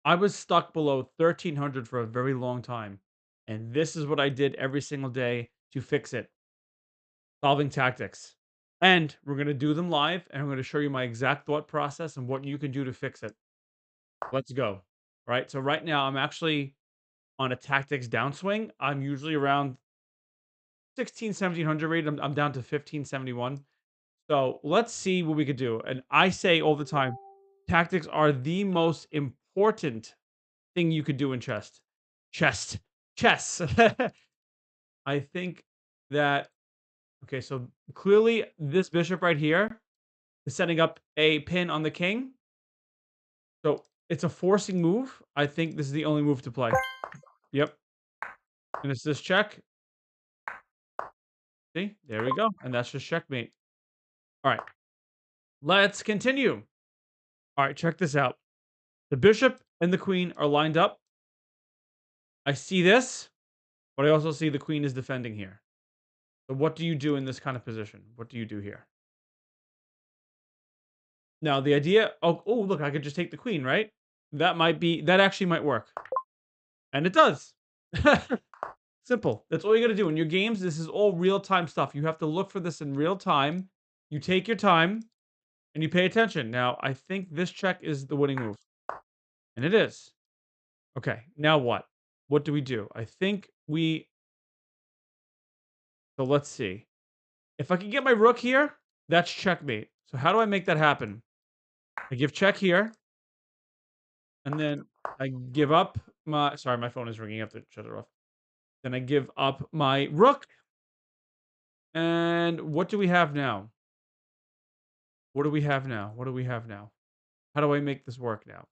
I was stuck below 1300 for a very long time. And this is what I did every single day to fix it. Solving tactics. And we're going to do them live and I'm going to show you my exact thought process and what you can do to fix it. Let's go. Right? So right now I'm actually on a tactics downswing. I'm usually around 16, 1700 rate. I'm down to 1571. So let's see what we could do. And I say all the time, tactics are the most important thing you could do in chess. Chess. Chess. I think that okay, so clearly this bishop right here is setting up a pin on the king. So it's a forcing move. I think this is the only move to play. Yep. And it's this check. See? There we go. And that's just checkmate. All right. Let's continue. All right, check this out. The bishop and the queen are lined up. I see this, but I also see the queen is defending here. So what do you do in this kind of position? What do you do here? Now the idea oh look, I could just take the queen, right? That actually might work. And it does. Simple. That's all you gotta do. In your games, this is all real-time stuff. You have to look for this in real time. You take your time and you pay attention. Now, I think this check is the winning move. And it is. Okay, now what? What do we do? I think we so let's see. If I can get my rook here, that's checkmate. So how do I make that happen? I give check here, and then I give up my sorry, my phone is ringing. I have to shut it off. Then I give up my rook. And what do we have now? What do we have now? What do we have now? How do I make this work now?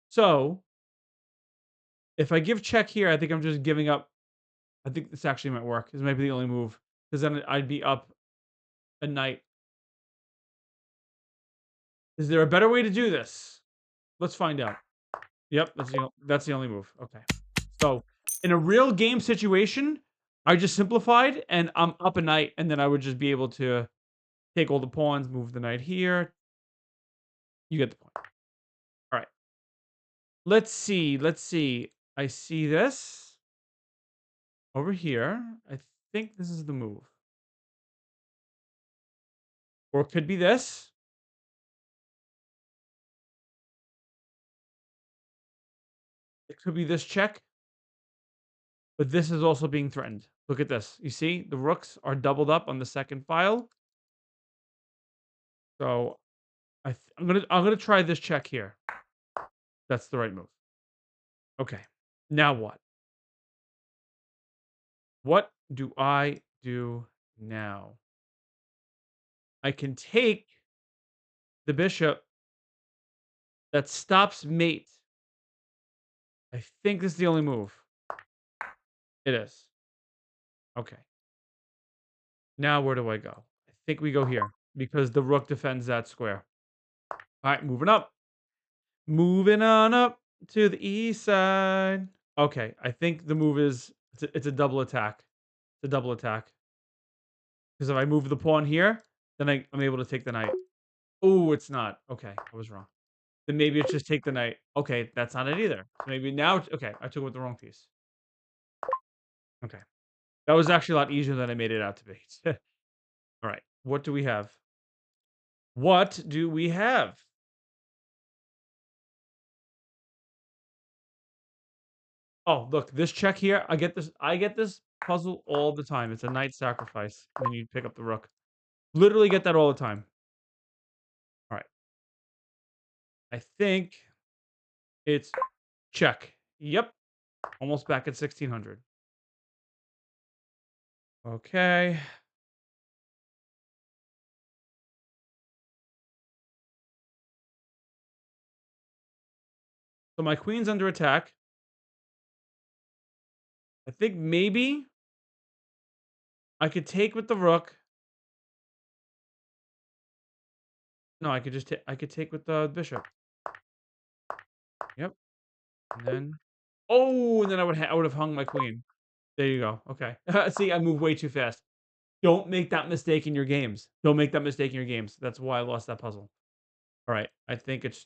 So if I give check here, I think I'm just giving up. I think this actually might work. This might be the only move. Because then I'd be up a knight. Is there a better way to do this? Let's find out. Yep, that's the only move. Okay. So, in a real game situation, I just simplified and I'm up a knight, and then I would just be able to take all the pawns, move the knight here. You get the point. All right. Let's see. Let's see. I see this over here. I think this is the move. Or it could be this. It could be this check, but this is also being threatened. Look at this. You see, the rooks are doubled up on the second file. So I'm gonna try this check here. That's the right move. Okay. Now what? What do I do now? I can take the bishop that stops mate. I think this is the only move. It is. Okay. Now where do I go? I think we go here because the rook defends that square. All right, moving up. Moving on up to the east side. Okay, I think the move is it's a double attack. It's a double attack. Because if I move the pawn here, then I'm able to take the knight. Oh, it's not. Okay, I was wrong. Then maybe it's just take the knight. Okay, that's not it either. So maybe now okay, I took it with the wrong piece. Okay. That was actually a lot easier than I made it out to be. All right. What do we have? What do we have? Oh, look, this check here. I get this puzzle all the time. It's a knight sacrifice. And then you pick up the rook. Literally get that all the time. All right. I think it's check. Yep. Almost back at 1600. Okay. So my queen's under attack. I think maybe I could take with the rook. No, I could just I could take with the bishop. Yep. And then oh, and then I would have hung my queen. There you go. Okay. See, I move way too fast. Don't make that mistake in your games. Don't make that mistake in your games. That's why I lost that puzzle. All right. I think it's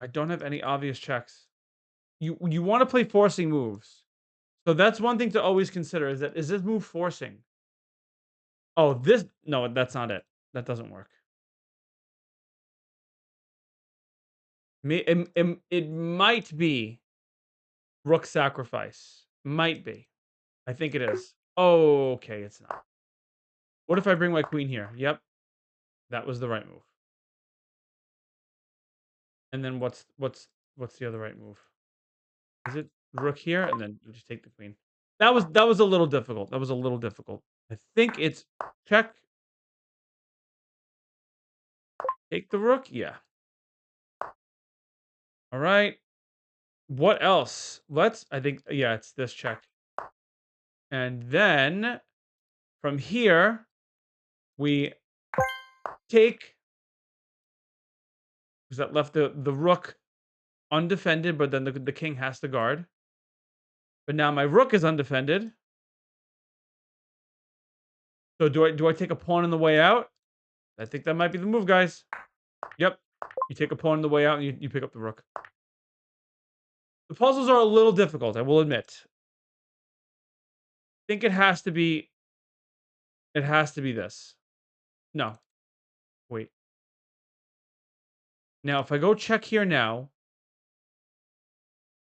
I don't have any obvious checks. You want to play forcing moves. So that's one thing to always consider is this move forcing? Oh, this no, that's not it. That doesn't work. It might be rook sacrifice. Might be. I think it is. Oh, okay, it's not. What if I bring my queen here? Yep, that was the right move. And then what's the other right move? Is it rook here and then you just take the queen? That was a little difficult. That was a little difficult. I think it's check, take the rook. Yeah. All right. What else? I think yeah, it's this check. And then from here we take because that left the rook undefended, but then the king has to guard. But now my rook is undefended. So do I take a pawn on the way out? I think that might be the move, guys. Yep. You take a pawn on the way out and you pick up the rook. The puzzles are a little difficult, I will admit. I think it has to be this. No. Wait. Now if I go check here now,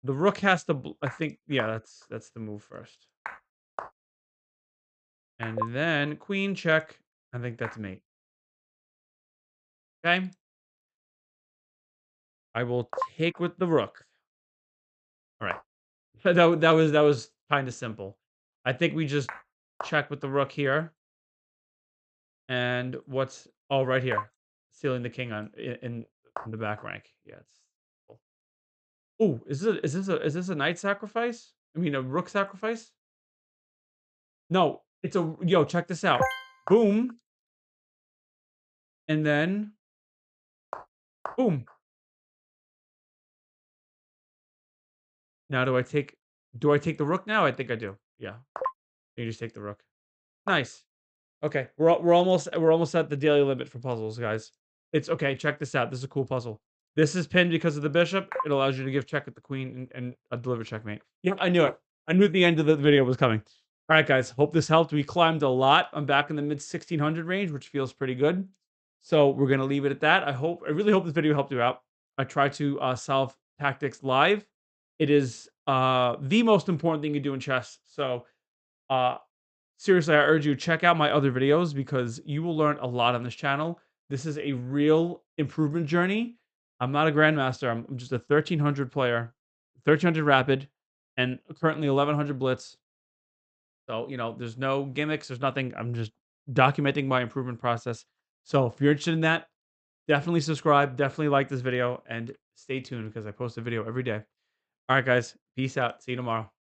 the rook has to I think yeah, that's the move first. And then queen check. I think that's mate. Okay? I will take with the rook. All right. That was kind of simple. I think we just check with the rook here, and what's right here, sealing the king in the back rank. Yeah, it's cool. Oh, is this a knight sacrifice? I mean, a rook sacrifice? No, it's a yo. Check this out. Boom, and then boom. Now do I take the rook now? I think I do. Yeah, you just take the rook. Nice. Okay, we're almost at the daily limit for puzzles, guys. It's okay. Check this out. This is a cool puzzle. This is pinned because of the bishop. It allows you to give check at the queen and deliver checkmate. Yeah, I knew it. I knew the end of the video was coming. All right, guys. Hope this helped. We climbed a lot. I'm back in the mid 1600 range, which feels pretty good. So we're gonna leave it at that. I really hope this video helped you out. I try to solve tactics live. It is the most important thing you do in chess. So uh, seriously, I urge you check out my other videos because you will learn a lot on this channel. This is a real improvement journey. I'm not a grandmaster. I'm just a 1300 player, 1300 rapid, and currently 1100 blitz. So there's no gimmicks. There's nothing. I'm just documenting my improvement process. So if you're interested in that, definitely subscribe. Definitely like this video and stay tuned because I post a video every day. All right, guys. Peace out. See you tomorrow.